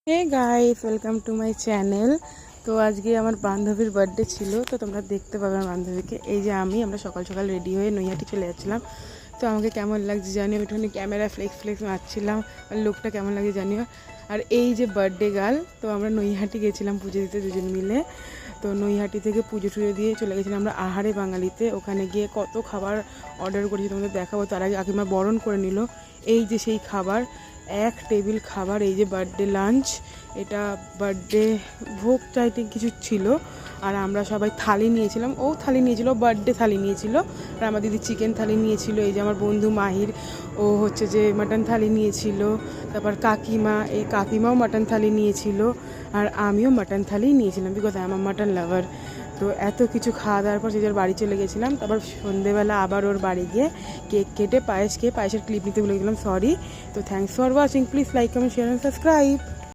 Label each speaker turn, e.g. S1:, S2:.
S1: Hey guys, welcome to my channel. তো আজকে আমার বান্ধবীর বার্থডে ছিল, তো তোমরা দেখতে পাবে আমার বান্ধবীকে। এই যে আমরা সকাল সকাল রেডি হয়ে নৈহাটি চলে যাচ্ছিলাম। তো আমাকে কেমন লাগছে জানিও, একটুখানি ক্যামেরা ফ্লেক্স মারছিলাম, আর লোকটা কেমন লাগছে জানিও। আর এই যে বার্থডে গার্ল, তো আমরা নৈহাটি গেছিলাম পুজো দিতে দুজন মিলে। তো নৈহাটি থেকে পুজো টুজো দিয়ে চলে গেছিলাম আমরা আহারে বাঙালিতে। ওখানে গিয়ে কত খাবার অর্ডার করেছি তোমাদের দেখাবো। তার আগে কাকিমা বরণ করে নিল। এই যে সেই খাবার, এক টেবিল খাবার। এই যে বার্থডে লাঞ্চ, এটা বার্থডে ভোগ টাইপের কিছু ছিল। আর আমরা সবাই থালি নিয়েছিলাম, ও থালি নিয়েছিল, বার্থডে থালি নিয়েছিল। আর আমার দিদি চিকেন থালি নিয়েছিল। এই যে আমার বন্ধু মাহির, ও হচ্ছে যে মাটন থালি নিয়েছিল। তারপর কাকিমাও মাটন থালি নিয়েছিল। আর আমিও মাটন থালি নিয়েছিলাম, বিকজ আমার মাটন লাভার। তো এত কিছু খাওয়া দাওয়ার পর যে যার বাড়ি চলে গেছিলাম। তারপর সন্ধেবেলা আবার ওর বাড়ি গিয়ে কেক কেটে পায়েস খেয়ে, পায়েসের ক্লিপ নিতে ভুলে গেলাম, সরি। তো thanks for watching, please like, comment, share and subscribe.